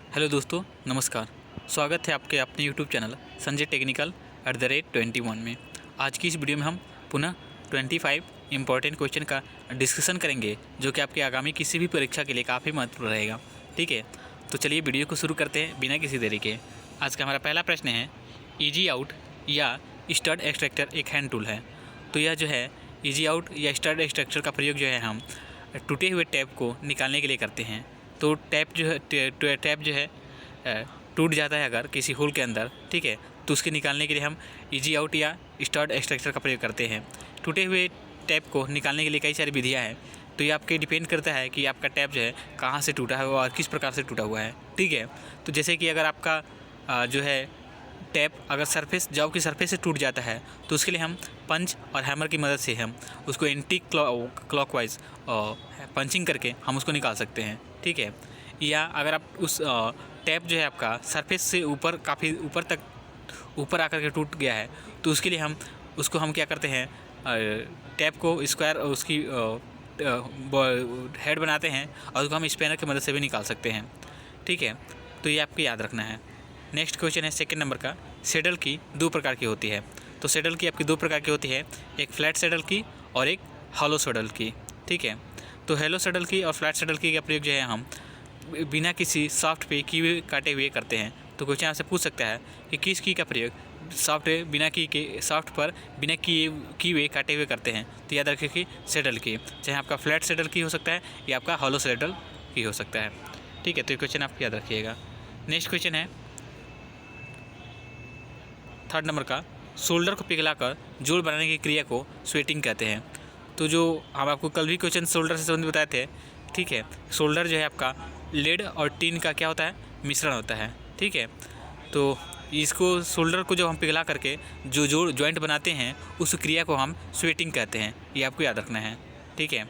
Hello दोस्तों, नमस्कार। स्वागत है आपके अपने यूट्यूब चैनल संजय टेक्निकल @21 में। आज की इस वीडियो में हम पुनः 25 इंपॉर्टेंट क्वेश्चन का डिस्कशन करेंगे, जो कि आपके आगामी किसी भी परीक्षा के लिए काफ़ी महत्वपूर्ण रहेगा। ठीक है, तो चलिए वीडियो को शुरू करते हैं बिना किसी देरी के। आज का हमारा पहला प्रश्न है, ईजी आउट या स्टड एक्सट्रैक्टर एक हैंड टूल है। तो यह जो है ईजी आउट या स्टड एक्सट्रैक्टर का प्रयोग जो है हम टूटे हुए टैप को निकालने के लिए करते हैं। तो टैप जो है टूट जाता है अगर किसी होल के अंदर, ठीक है, तो उसके निकालने के लिए हम ईजी आउट या स्टड एक्सट्रैक्टर का प्रयोग करते हैं। टूटे हुए टैप को निकालने के लिए कई सारी विधियां हैं, तो ये आपके डिपेंड करता है कि आपका टैप जो है कहाँ से टूटा है और किस प्रकार से टूटा हुआ है। ठीक है, तो जैसे कि अगर आपका जो है टैप अगर जॉब की सरफेस से टूट जाता है, तो उसके लिए हम पंच और हैमर की मदद से हम उसको एंटी क्लॉकवाइज पंचिंग करके हम उसको निकाल सकते हैं। ठीक है, या अगर आप उस टैप जो है आपका सरफेस से ऊपर काफ़ी ऊपर आकर के टूट गया है, तो उसके लिए हम क्या करते हैं, टैप को स्क्वायर उसकी हेड बनाते हैं और उसको हम स्पैनर की मदद से भी निकाल सकते हैं। ठीक है, तो ये आपको याद रखना है। नेक्स्ट क्वेश्चन है सेकंड नंबर का, सेडल की दो प्रकार की होती है। तो सेडल की आपकी दो प्रकार की होती है, एक फ्लैट सेडल की और एक हॉलो सेडल की। ठीक है, तो हेलो सेडल की और फ्लैट सेडल की का प्रयोग जो है हम बिना किसी सॉफ्ट पे की हुए काटे हुए करते हैं। तो क्वेश्चन आपसे पूछ सकता है कि किस की का प्रयोग सॉफ्ट पर बिना किए हुए काटे हुए करते हैं। तो याद रखिए कि सेडल की, चाहे आपका फ्लैट सेडल की हो सकता है या आपका हॉलो सेडल की हो सकता है। ठीक है, तो ये क्वेश्चन आप याद रखिएगा। नेक्स्ट क्वेश्चन है थर्ड नंबर का, शोल्डर को पिघलाकर जोड़ बनाने की क्रिया को स्वेटिंग कहते हैं। तो जो हम आपको कल भी क्वेश्चन शोल्डर से संबंधित बताए थे, ठीक है, शोल्डर जो है आपका लेड और टिन का क्या होता है, मिश्रण होता है। ठीक है, तो इसको शोल्डर को जब हम पिघला करके जो जॉइंट बनाते हैं, उस क्रिया को हम स्वेटिंग कहते हैं। ये आपको याद रखना है। ठीक है,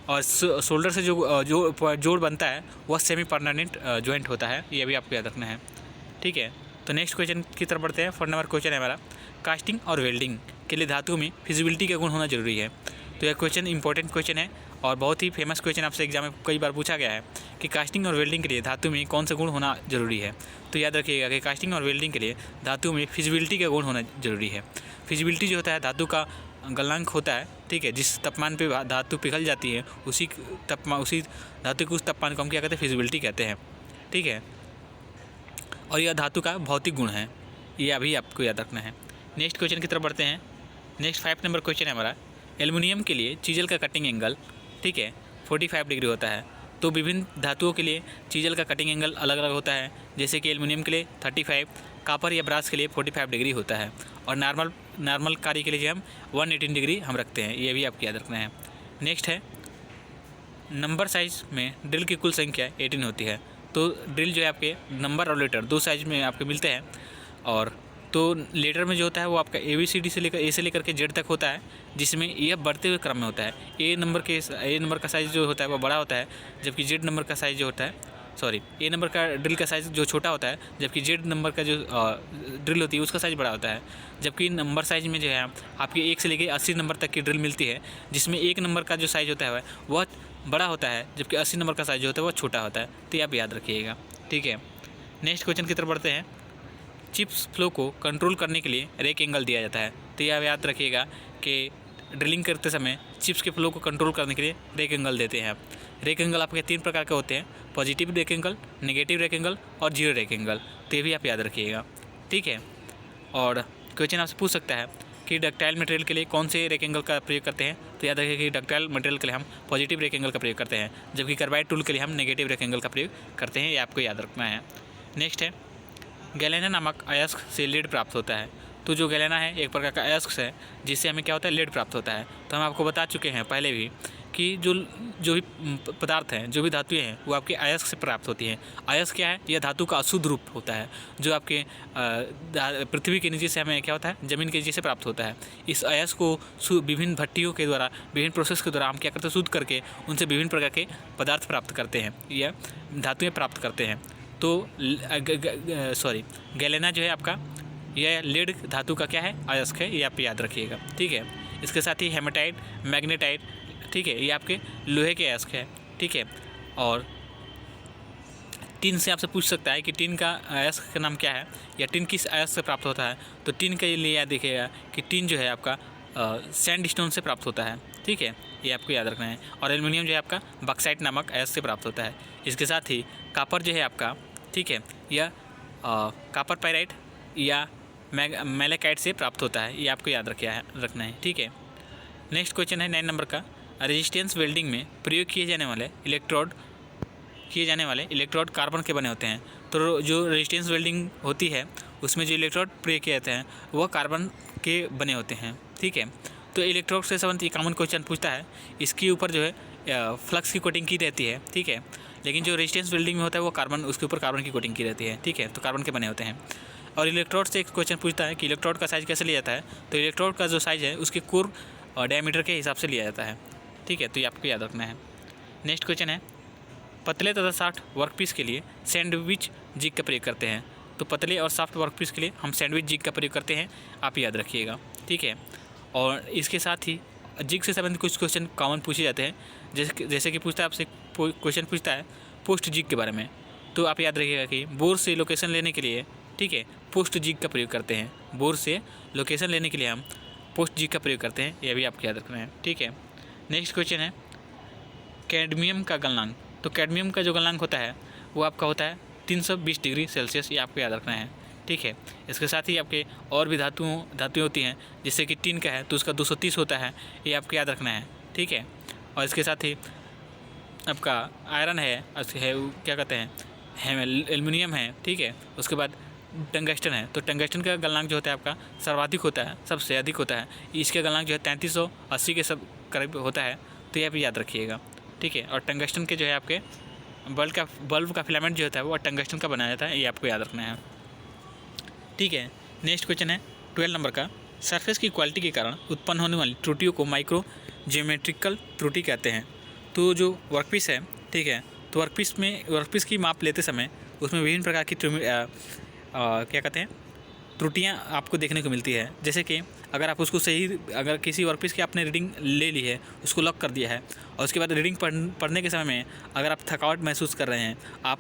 और शोल्डर से जो जोड़ बनता है वह सेमी परमानेंट जॉइंट होता है। ये भी आपको याद रखना है। ठीक है, तो नेक्स्ट क्वेश्चन की तरफ बढ़ते हैं। 4 नंबर क्वेश्चन है हमारा, कास्टिंग और वेल्डिंग के लिए धातु में फिजिबिलिटी का गुण होना जरूरी है। तो यह क्वेश्चन इंपॉर्टेंट क्वेश्चन है और बहुत ही फेमस क्वेश्चन आपसे एग्जाम में कई बार पूछा गया है कि कास्टिंग और वेल्डिंग के लिए धातु में कौन सा गुण होना जरूरी है। तो याद रखिएगा कि कास्टिंग और वेल्डिंग के लिए धातु में फिजिबिलिटी का गुण होना जरूरी है। फिजिबिलिटी जो होता है धातु का गलनांक होता है। ठीक है, जिस तापमान पे धातु पिघल जाती है उसी धातु के उस तापमान को हम क्या कहते हैं, फिजिबिलिटी कहते हैं। ठीक है, और यह धातु का भौतिक गुण है। ये अभी आपको याद रखना है। नेक्स्ट क्वेश्चन की तरफ बढ़ते हैं। नेक्स्ट 5 नंबर क्वेश्चन है हमारा, एल्युमिनियम के लिए चीजल का कटिंग एंगल, ठीक है, 45 डिग्री होता है। तो विभिन्न धातुओं के लिए चीजल का कटिंग एंगल अलग अलग होता है। जैसे कि एल्युमिनियम के लिए 35, कापर या ब्रास के लिए 45 डिग्री होता है, और नॉर्मल कार्य के लिए हम 118 डिग्री हम रखते हैं। ये भी आपको याद रखना है। नेक्स्ट है, नंबर साइज में ड्रिल की कुल संख्या 18 होती है। तो ड्रिल जो है आपके नंबर और लेटर दो साइज में आपके मिलते हैं। और तो लेटर में जो होता है वो आपका ABCD से लेकर A से लेकर के Z तक होता है, जिसमें यह बढ़ते हुए क्रम में होता है। ए नंबर का साइज़ जो होता है वो बड़ा होता है, जबकि Z नंबर का साइज़ जो होता है, A नंबर का ड्रिल का साइज़ जो छोटा होता है, जबकि Z नंबर का जो ड्रिल होती है उसका साइज़ बड़ा होता है। जबकि नंबर साइज़ में जो है आपकी 1 से लेकर 80 नंबर तक की ड्रिल मिलती है, जिसमें 1 नंबर का जो साइज़ होता है वह बड़ा होता है, जबकि 80 नंबर का साइज़ जो होता है वह छोटा होता है। तो ये आप याद रखिएगा। ठीक है, नेक्स्ट क्वेश्चन की तरफ बढ़ते हैं। चिप्स फ्लो को कंट्रोल करने के लिए रेक एंगल दिया जाता है। तो ये आप याद रखिएगा कि ड्रिलिंग करते समय चिप्स के फ्लो को कंट्रोल करने के लिए रेक एंगल देते हैं आप। रेक एंगल आपके 3 प्रकार के होते हैं, positive rake angle, negative rake angle और जीरो रेक एंगल। तो ये भी आप याद रखिएगा। ठीक है, और क्वेश्चन आपसे पूछ सकता है कि डक्टाइल मटेरियल के लिए कौन से रेक एंगल का प्रयोग करते हैं। तो याद रखिए कि डक्टाइल मटेरियल के लिए हम पॉजिटिव रेक एंगल का प्रयोग करते हैं, जबकि कार्बाइड टूल के लिए हम नेगेटिव रेक एंगल का प्रयोग करते हैं। ये आपको याद रखना है। नेक्स्ट है, गैलेना नामक अयस्क से लीड प्राप्त होता है। तो जो गैलेना है एक प्रकार का अयस्क है, जिससे हमें क्या होता है, लीड प्राप्त होता है। तो हम आपको बता चुके हैं पहले भी कि जो भी पदार्थ हैं, जो भी धातुएं हैं, वो आपके अयस्क से प्राप्त होती हैं। अयस्क क्या है, यह धातु का अशुद्ध रूप होता है, जो आपके पृथ्वी के नीचे से हमें क्या होता है, ज़मीन के नीचे से प्राप्त होता है। इस अयस्क को विभिन्न भट्टियों के द्वारा, विभिन्न प्रोसेस के द्वारा हम क्या करते हैं, शुद्ध करके उनसे विभिन्न प्रकार के पदार्थ प्राप्त करते हैं या धातुएँ प्राप्त करते हैं। तो गैलेना जो है आपका, यह लीड धातु का क्या है, अयस्क है। ये आप याद रखिएगा। ठीक है, इसके साथ ही हेमाटाइट, मैग्नेटाइट, ठीक है, ये आपके लोहे के अयस्क है। ठीक है, और टिन से आपसे पूछ सकता है कि टिन का अयस्क का नाम क्या है या टिन किस अयस्क से प्राप्त होता है। तो टिन के लिए याद देखिएगा कि टिन जो है आपका सैंडस्टोन से प्राप्त होता है, ठीक है, ये आपको याद रखना है। और एल्युमिनियम जो है आपका बॉक्साइट नामक अयस्क से प्राप्त होता है। इसके साथ ही कॉपर जो है आपका, ठीक है, यह कॉपर पाइराइट या मैलेकाइट से प्राप्त होता है, ये आपको याद रखना है, ठीक है। नेक्स्ट क्वेश्चन है 9 नंबर का, रेजिस्टेंस वेल्डिंग में प्रयोग किए जाने वाले इलेक्ट्रोड कार्बन के बने होते हैं। तो जो रेजिस्टेंस वेल्डिंग होती है उसमें जो इलेक्ट्रोड प्रयोग किए जाते हैं वह कार्बन के बने होते हैं, ठीक है। तो इलेक्ट्रोड से संबंधित कॉमन क्वेश्चन पूछता है, इसके ऊपर जो है फ्लक्स की कोटिंग की रहती है, ठीक है। लेकिन जो रेजिस्टेंस वेल्डिंग में होता है वो कार्बन, उसके ऊपर कार्बन की कोटिंग की रहती है, ठीक है, तो कार्बन के बने होते हैं। और इलेक्ट्रोड से एक क्वेश्चन पूछता है कि इलेक्ट्रोड का साइज़ कैसे लिया जाता है। तो इलेक्ट्रोड का जो साइज़ है उसके कोर और डायमीटर के हिसाब से लिया जाता है, ठीक है, तो ये आपको याद रखना है। नेक्स्ट क्वेश्चन है, पतले तथा सॉफ्ट वर्कपीस के लिए सैंडविच जिग का प्रयोग करते हैं। तो पतले और सॉफ्ट वर्कपीस के लिए हम सैंडविच जिग का प्रयोग करते हैं, आप याद रखिएगा, ठीक है। और इसके साथ ही जिग से संबंधित कुछ क्वेश्चन कॉमन पूछे जाते हैं, जैसे कि पूछता है आपसे क्वेश्चन पूछता है पोस्ट जिग के बारे में। तो आप याद रखिएगा कि बोर से लोकेशन लेने के लिए, ठीक है, पोस्ट जिग का प्रयोग करते हैं। बोर से लोकेशन लेने के लिए हम पोस्ट जिग का प्रयोग करते हैं, यह भी आपको याद रखना है, ठीक है। नेक्स्ट क्वेश्चन है कैडमियम का गलनांक। तो कैडमियम का जो गलनांक होता है वो आपका होता है 320 डिग्री सेल्सियस, ये आपको याद रखना है, ठीक है। इसके साथ ही आपके और भी धातुएँ होती हैं, जैसे कि टिन का है तो उसका 230 होता है, ये आपको याद रखना है, ठीक है। और इसके साथ ही आपका आयरन है क्या कहते हैं, एल्युमिनियम है, ठीक है। उसके बाद टंगस्टन है, तो टंगस्टन का गलनांक जो होता है आपका सर्वाधिक होता है, सबसे अधिक होता है। इसका गलनांक जो है 3380 के सब करीब होता है, तो ये भी याद रखिएगा, ठीक है। और टंगस्टन के जो है आपके बल्ब का फिलामेंट जो होता है वो टंगस्टन का बनाया जाता है, ये आपको याद रखना है, ठीक है। नेक्स्ट क्वेश्चन है 12 नंबर का, सरफेस की क्वालिटी के कारण उत्पन्न होने वाली त्रुटियों को माइक्रो ज्योमेट्रिकल त्रुटि कहते हैं। तो जो वर्कपीस है, ठीक है, तो वर्कपीस की माप लेते समय उसमें विभिन्न प्रकार की क्या कहते हैं त्रुटियां आपको देखने को मिलती है। जैसे कि अगर आप उसको अगर किसी वर्कपीस की आपने रीडिंग ले ली है, उसको लॉक कर दिया है, और उसके बाद रीडिंग पढ़ने के समय में अगर आप थकावट महसूस कर रहे हैं, आप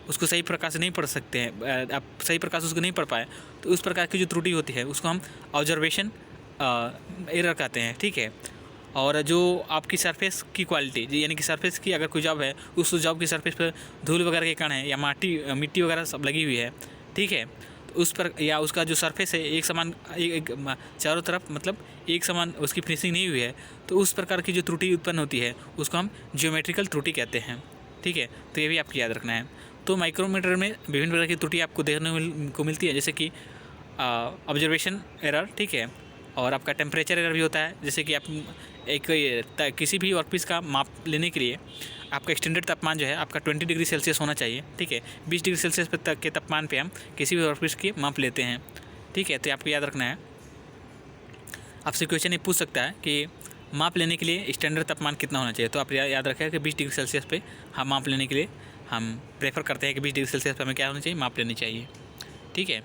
उसको सही प्रकार से नहीं पढ़ सकते हैं, आप सही प्रकार से उसको नहीं पढ़ पाए, तो उस प्रकार की जो त्रुटि होती है उसको हम ऑब्जर्वेशन एरर कहते हैं, ठीक है। और जो आपकी सरफेस की क्वालिटी, यानी कि सरफेस की अगर कोई जॉब है, उस जॉब की सरफेस पर धूल वगैरह के कण है या मिट्टी वगैरह सब लगी हुई है, ठीक है, तो उस पर या उसका जो सरफेस है एक समान चारों तरफ मतलब एक समान उसकी फिनिशिंग नहीं हुई है, तो उस प्रकार की जो त्रुटि उत्पन्न होती है उसको हम ज्योमेट्रिकल त्रुटि कहते हैं, ठीक है। तो ये भी आपको याद रखना है। तो माइक्रोमीटर में विभिन्न प्रकार की त्रुटि आपको देखने को मिलती है, जैसे कि ऑब्जर्वेशन एरर, ठीक है, और आपका टेम्परेचर एरर भी होता है। जैसे कि आप किसी भी वर्कपीस का माप लेने के लिए आपका एक्सटेंडेड तापमान जो है आपका 20 डिग्री सेल्सियस होना चाहिए, ठीक है। 20 डिग्री सेल्सियस तक के तापमान पे हम किसी भी वर्कपीस की माप लेते हैं, ठीक है। तो आपको याद रखना है। आपसे क्वेश्चन ये पूछ सकता है कि माप लेने के लिए स्टैंडर्ड तापमान कितना होना चाहिए। तो आप याद रखें कि 20 डिग्री सेल्सियस पे हम माप लेने के लिए हम प्रेफर करते हैं कि 20 डिग्री सेल्सियस पर हमें क्या होना चाहिए, माप लेनी चाहिए, ठीक है।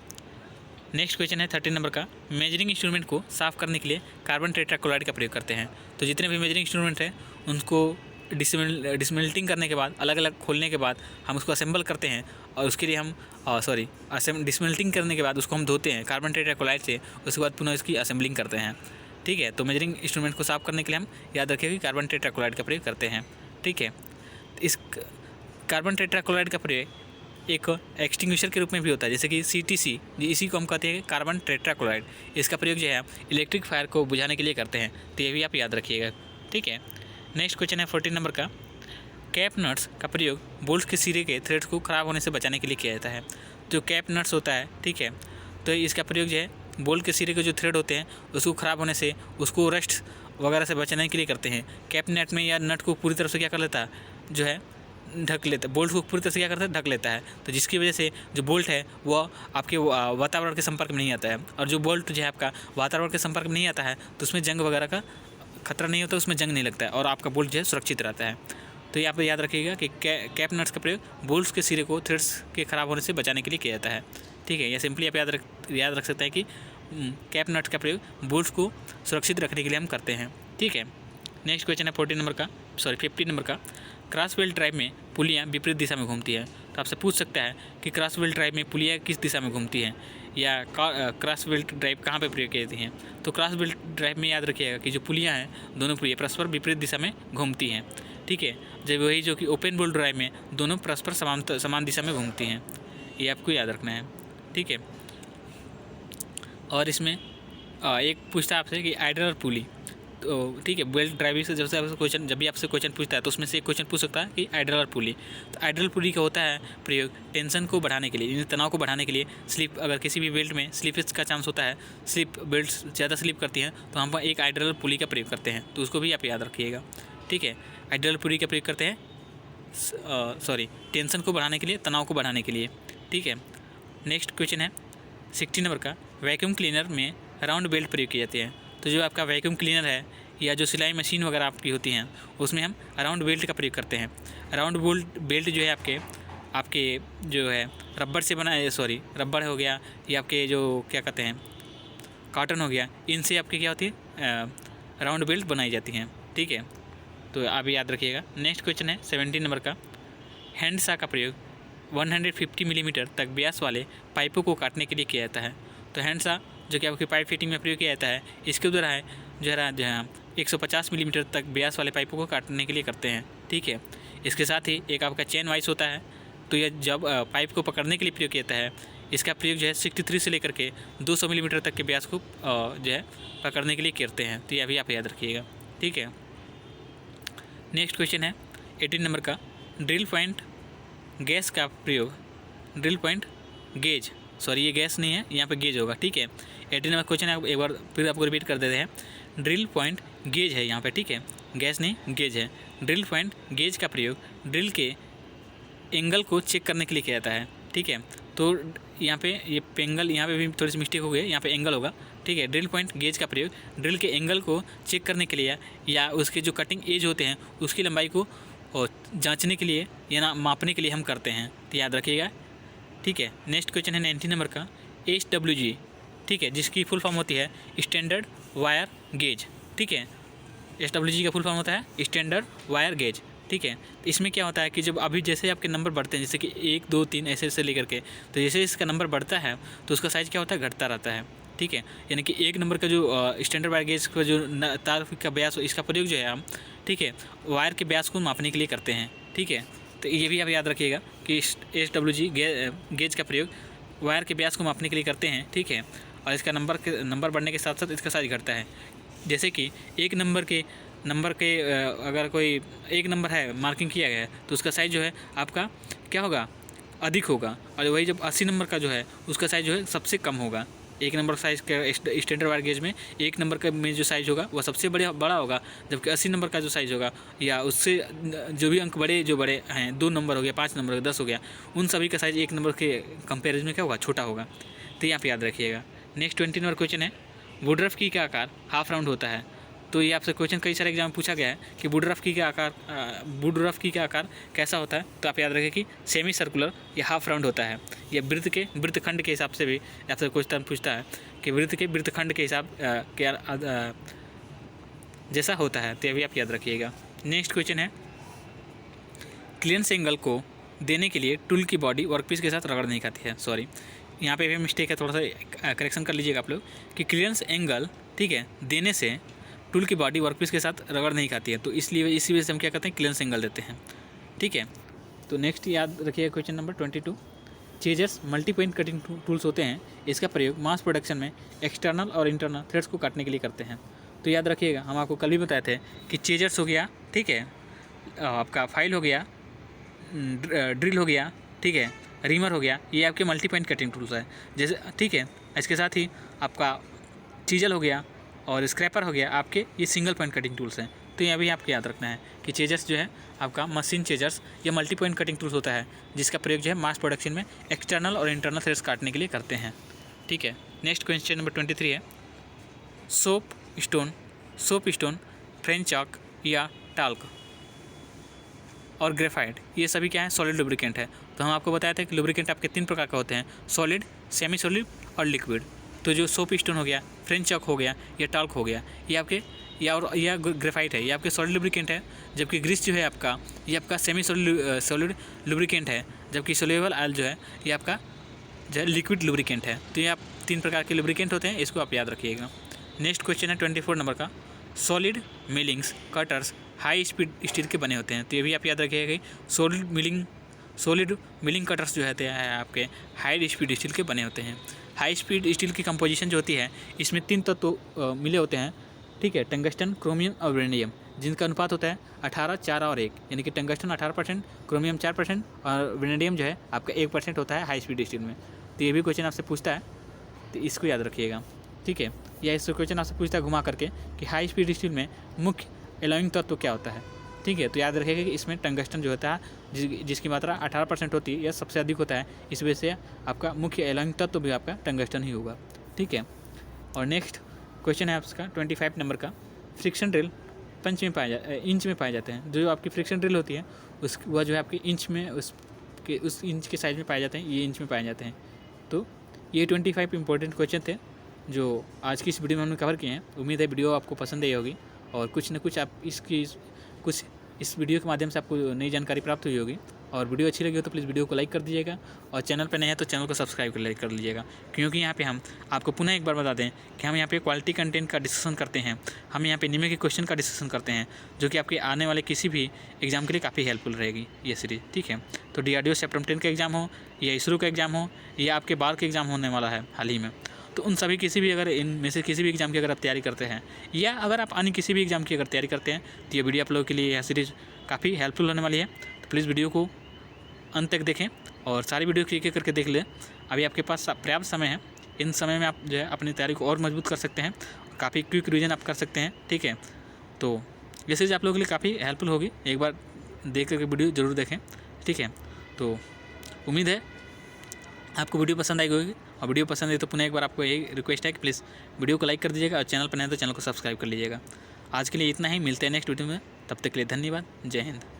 नेक्स्ट क्वेश्चन है 13 नंबर का, मेजरिंग इंस्ट्रूमेंट को साफ़ करने के लिए कार्बन टेट्राक्लोराइड का प्रयोग करते हैं। तो जितने भी मेजरिंग इंस्ट्रूमेंट हैं उनको डिसमेल्टिंग करने के बाद, अलग अलग खोलने के बाद हम उसको असेंबल करते हैं, और उसके लिए हम डिसमेल्टिंग करने के बाद उसको हम धोते हैं कार्बन टेट्राक्लोराइड से, उसके बाद पुनः इसकी असेंबलिंग करते हैं, ठीक है। तो मेजरिंग इंस्ट्रूमेंट को साफ़ करने के लिए हम याद रखें कि कार्बन टेट्राक्लोराइड का प्रयोग करते हैं, ठीक है। इस कार्बन टेट्राक्लोराइड का प्रयोग एक एक्सटिंग्विशर के रूप में भी होता है, जैसे कि CTC, इसी को हम कहते हैं कार्बन टेट्राक्लोराइड। इसका प्रयोग जो है इलेक्ट्रिक फायर को बुझाने के लिए करते हैं, तो ये भी आप याद रखिएगा, ठीक है। नेक्स्ट क्वेश्चन है 14 नंबर का, कैप नट्स का प्रयोग बोल्ट के सिरे के थ्रेड्स को ख़राब होने से बचाने के लिए किया जाता है। जो कैप नट्स होता है, ठीक है, तो इसका प्रयोग जो है बोल्ट के सिरे के जो थ्रेड होते हैं उसको ख़राब होने से, उसको रस्ट वगैरह से बचाने के लिए करते हैं। कैप नट में या नट को पूरी तरह से क्या कर लेता है, जो है ढक लेता है, बोल्ट को पूरी तरह से क्या करता है, ढक लेता है। तो जिसकी वजह से जो बोल्ट है वो आपके वातावरण के संपर्क में नहीं आता है, और जो बोल्ट जो है आपका वातावरण के संपर्क में नहीं आता है तो उसमें जंग वगैरह का खतरा नहीं होता, उसमें जंग नहीं लगता है, और आपका बोल्ट जो है सुरक्षित रहता है। तो यहाँ पर याद रखिएगा कि कैप नट्स का प्रयोग बोल्ट्स के सिरे को थ्रेड्स के ख़राब होने से बचाने के लिए किया जाता है, ठीक है। या सिंपली आप याद रख सकते हैं कि कैप नट्स का प्रयोग बोल्ट्स को सुरक्षित रखने के लिए हम करते हैं, ठीक है। नेक्स्ट क्वेश्चन है 15 नंबर का, क्रॉस व्हील ड्राइव में पुलियाँ विपरीत दिशा में घूमती है। तो तो आपसे पूछ सकता है कि क्रॉस व्हील ड्राइव में पुलियाँ किस दिशा में घूमती हैं या क्रॉस व्हील ड्राइव कहाँ पर प्रयोग की जाती हैं। तो क्रॉस व्हील ड्राइव में याद रखिएगा कि जो पुलियाँ हैं दोनों पुलियाँ परस्पर विपरीत दिशा में घूमती हैं, ठीक है। जब वही जो कि ओपन व्हील ड्राइव में दोनों परस्पर समान दिशा में घूमती हैं, ये आपको याद रखना है, ठीक है। और इसमें एक पूछता है आपसे कि आइडल और पुली, तो ठीक है, बेल्ट ड्राइविंग से जब भी आपसे क्वेश्चन पूछता है तो उसमें से एक क्वेश्चन पूछ सकता है कि आइडल और पुली। तो आइडल पुली का होता है प्रयोग टेंशन को बढ़ाने के लिए, तनाव को बढ़ाने के लिए। स्लिप, अगर किसी भी बेल्ट में स्लिपेज का चांस होता है, स्लिप बेल्ट ज़्यादा स्लिप करती हैं, तो हम एक आइडल पुली का प्रयोग करते हैं, तो उसको भी आप याद रखिएगा, ठीक है। आइडल पुली का प्रयोग करते हैं टेंशन को बढ़ाने के लिए, तनाव को बढ़ाने के लिए, ठीक है। नेक्स्ट क्वेश्चन है 60 नंबर का, वैक्यूम क्लीनर में राउंड बेल्ट प्रयोग किए जाते हैं। तो जो आपका वैक्यूम क्लीनर है या जो सिलाई मशीन वगैरह आपकी होती हैं उसमें हम राउंड बेल्ट का प्रयोग करते हैं। राउंड बेल्ट जो है आपके जो है रबर से बना है, रबर हो गया या आपके जो क्या कहते हैं कॉटन हो गया, इनसे आपकी क्या होती है राउंड बेल्ट बनाई जाती हैं, ठीक है। तो आप याद रखिएगा। नेक्स्ट क्वेश्चन है 17 नंबर का, हैंड सा का प्रयोग 150 मिलीमीटर तक व्यास वाले पाइपों को काटने के लिए किया जाता है। तो हैंड सा जो कि आपकी पाइप फिटिंग में प्रयोग किया जाता है, इसके द्वारा है जो है 150 मिलीमीटर तक व्यास वाले पाइपों को काटने के लिए करते हैं, ठीक है। इसके साथ ही एक आपका चेन वाइस होता है, तो यह जब पाइप को पकड़ने के लिए प्रयोग किया जाता है, इसका प्रयोग जो है 63 से लेकर के 200 मिलीमीटर तक के व्यास को जो है पकड़ने के लिए करते हैं। तो यह भी आप याद रखिएगा, ठीक है। नेक्स्ट क्वेश्चन है 18 नंबर का, ड्रिल पॉइंट गैस का प्रयोग, ड्रिल पॉइंट गेज, ये गैस नहीं है, यहाँ पे गेज होगा, ठीक है। 18 नंबर क्वेश्चन है, एक बार फिर आपको रिपीट कर देते हैं। ड्रिल पॉइंट गेज है यहाँ पे, ठीक है, गैस नहीं गेज है। ड्रिल पॉइंट गेज का प्रयोग ड्रिल के एंगल को चेक करने के लिए किया जाता है, ठीक है। तो यहाँ पे ये पेंगल, यहाँ पे भी थोड़ी सी मिस्टेक हो गई, यहाँ पे एंगल होगा, ठीक है। ड्रिल पॉइंट गेज का प्रयोग ड्रिल के एंगल को चेक करने के लिए या उसके जो कटिंग एज होते हैं उसकी लंबाई को जांचने के लिए या ना मापने के लिए हम करते हैं, तो याद रखिएगा, ठीक है। नेक्स्ट क्वेश्चन है 19 नंबर का, SWG, ठीक है, जिसकी फुल फॉर्म होती है स्टैंडर्ड वायर गेज, ठीक है। SWG का फुल फॉर्म होता है स्टैंडर्ड वायर गेज, ठीक है। तो इसमें क्या होता है कि जब अभी जैसे आपके नंबर बढ़ते हैं, जैसे कि 1 2 3 ऐसे लेकर के, तो जैसे इसका नंबर बढ़ता है तो उसका साइज़ क्या होता है, घटता रहता है, ठीक है। यानी कि 1 नंबर का जो स्टैंडर्ड वायर गेज का जो तार का व्यास, इसका प्रयोग जो है हम, ठीक है, वायर के व्यास को मापने के लिए करते हैं, ठीक है। तो ये भी आप याद रखिएगा कि SWG गेज का प्रयोग वायर के व्यास को मापने के लिए करते हैं, ठीक है। और इसका नंबर बढ़ने के साथ साथ इसका साइज घटता है। जैसे कि एक नंबर के अगर कोई एक नंबर है मार्किंग किया गया है तो उसका साइज़ जो है आपका क्या होगा, अधिक होगा। और वही जब 80 नंबर का जो है उसका साइज़ जो है सबसे कम होगा। एक नंबर साइज़ के स्टैंडर्ड वायर गेज में एक नंबर का में जो साइज़ होगा वह सबसे बड़ा होगा, जबकि 80 नंबर का जो साइज़ होगा या उससे जो भी अंक जो बड़े हैं, 2 नंबर हो गया, 5 नंबर हो गया, 10 हो गया, उन सभी का साइज़ एक नंबर के कंपेरिजन में क्या होगा, छोटा होगा। तो यहाँ पे याद रखिएगा। नेक्स्ट 20 नंबर क्वेश्चन है, वुडरफ की का आकार हाफ राउंड होता है। तो ये आपसे क्वेश्चन कई सारे एग्जाम में पूछा गया है कि वुडरफ की का आकार कैसा होता है। तो आप याद रखें कि सेमी सर्कुलर या हाफ राउंड होता है। यह वृत्तखंड के हिसाब से भी आपसे क्वेश्चन पूछता है कि वृत्तखंड के हिसाब जैसा होता है, तो ये भी आप याद रखिएगा। नेक्स्ट क्वेश्चन है, क्लियरेंस एंगल को देने के लिए टूल की बॉडी वर्कपीस के साथ रगड़ नहीं खाती है। यहाँ पे भी मिस्टेक है, थोड़ा सा करेक्शन कर लीजिएगा आप लोग कि क्लियरेंस एंगल, ठीक है, देने से टूल की बॉडी वर्कपीस के साथ रगड़ नहीं खाती है, तो इसलिए इसी वजह से हम क्या करते हैं, क्लियरेंस एंगल देते हैं, ठीक है। तो नेक्स्ट याद रखिएगा question number 22, chasers multi point cutting tools होते हैं। इसका प्रयोग मास प्रोडक्शन में एक्सटर्नल और इंटरनल थ्रेड्स को काटने के लिए करते हैं। तो याद रखिएगा, हम आपको कल भी बताए थे कि चेजर्स हो गया, ठीक है, आपका फाइल हो गया, ड्रिल हो गया, ठीक है, रीमर हो गया, ये आपके मल्टी पॉइंट कटिंग टूल्स है जैसे, ठीक है। इसके साथ ही आपका चीजल हो गया और स्क्रैपर हो गया, आपके ये सिंगल पॉइंट कटिंग टूल्स हैं। तो यह भी आपको याद रखना है कि चेजर्स जो है आपका मशीन चेजर्स या मल्टी पॉइंट कटिंग टूल्स होता है, जिसका प्रयोग जो है मास प्रोडक्शन में एक्सटर्नल और इंटरनल थ्रेड्स काटने के लिए करते हैं, ठीक है। नेक्स्ट क्वेश्चन नंबर 23 है, सोप स्टोन, फ्रेंच चॉक या टाल्क और ग्रेफाइट, ये सभी क्या है, सॉलिड लुब्रिकेंट है। तो हम आपको बताया था कि लुब्रिकेंट आपके 3 प्रकार का होते हैं, सॉलिड, सेमी सॉलिड और लिक्विड। तो जो सोप स्टोन हो गया, फ्रेंच चॉक हो गया या टाल्क हो गया, ये आपके या ग्रेफाइट है, ये आपके सॉलिड लुब्रिकेंट है। जबकि ग्रीस जो है आपका, ये आपका सेमी सॉलिड लुब्रिकेंट है, जबकि सोल्यूबल ऑयल जो है ये आपका जो है लिक्विड लुब्रिकेंट है। तो ये आप 3 प्रकार के लुब्रिकेंट होते हैं, इसको आप याद रखिएगा। नेक्स्ट क्वेश्चन है 24 नंबर का, solid millings cutters high speed steel के बने होते हैं। तो ये भी आप याद रखिएगा कि सॉलिड मिलिंग कटर्स जो होते हैं आपके हाई स्पीड स्टील के बने होते हैं। हाई स्पीड स्टील की कंपोजिशन जो होती है इसमें 3 तत्व मिले होते हैं, ठीक है, टंगस्टन, क्रोमियम और वेनेडियम, जिनका अनुपात होता है 18, 4 और 1, यानी कि टंगस्टन 18%, क्रोमियम 4% और वेनेडियम जो है आपका 1% होता है हाई स्पीड स्टील में। तो ये भी क्वेश्चन आपसे पूछता है, तो इसको याद रखिएगा, ठीक है। या इस क्वेश्चन आपसे पूछता है घुमा करके कि हाई स्पीड स्टील में मुख्य एलॉइंग तत्व क्या होता है, ठीक है। तो याद रखिएगा कि इसमें टंगस्टन जो होता है जिसकी मात्रा 18% होती है या सबसे अधिक होता है, इस वजह से आपका मुख्य एलॉइंग तत्व भी आपका टंगस्टन ही होगा, ठीक है। और नेक्स्ट क्वेश्चन है आपका 25 नंबर का, फ्रिक्शन ड्रिल इंच में पाए जाते हैं। जो आपकी फ्रिक्शन ड्रिल होती है वह जो है आपके इंच में उस इंच के साइज में पाए जाते हैं, ये इंच में पाए जाते हैं। तो ये 25 इंपॉर्टेंट क्वेश्चन थे जो आज की इस वीडियो में हमने कवर किए हैं। उम्मीद है वीडियो आपको पसंद आई होगी और कुछ न कुछ आप इस वीडियो के माध्यम से आपको नई जानकारी प्राप्त हुई होगी। और वीडियो अच्छी लगी हो तो प्लीज़ वीडियो को लाइक कर दीजिएगा और चैनल पर नए हैं तो चैनल को सब्सक्राइब कर लीजिएगा, क्योंकि यहाँ पे हम आपको पुनः एक बार बता दें कि हम यहाँ पे क्वालिटी कंटेंट का डिस्कशन करते हैं। हम यहाँ पे निम्न के क्वेश्चन का डिस्कशन करते हैं जो कि आपके आने वाले किसी भी एग्जाम के लिए काफ़ी हेल्पफुल रहेगी ये सीरीज़, ठीक है। तो DRDO सेप्टेम्बर 10 का एग्जाम हो या इसरो का एग्जाम हो या आपके बार का एग्जाम होने वाला है हाल ही में, तो उन सभी किसी भी अगर इनमें से किसी भी एग्जाम की अगर आप तैयारी करते हैं या अगर आप अन्य किसी भी एग्जाम की अगर तैयारी करते हैं तो ये वीडियो आप लोगों के लिए यह सीरीज़ काफ़ी हेल्पफुल होने वाली है। तो प्लीज़ वीडियो को अंत तक देखें और सारी वीडियो एक एक करके देख लें। अभी आपके पास पर्याप्त समय है, इन समय में आप जो है अपनी तैयारी को और मजबूत कर सकते हैं, काफ़ी क्विक रिवीजन आप कर सकते हैं, ठीक है। तो ये सीरीज़ आप लोगों के लिए काफ़ी हेल्पफुल होगी, एक बार देख करके वीडियो ज़रूर देखें, ठीक है। तो उम्मीद है आपको वीडियो पसंद आई होगी, और वीडियो पसंद है तो पुनः एक बार आपको यही रिक्वेस्ट है कि प्लीज़ वीडियो को लाइक कर दीजिएगा और चैनल पर नए तो चैनल को सब्सक्राइब कर लीजिएगा। आज के लिए इतना ही, मिलते हैं नेक्स्ट वीडियो में, तब तक के लिए धन्यवाद, जय हिंद।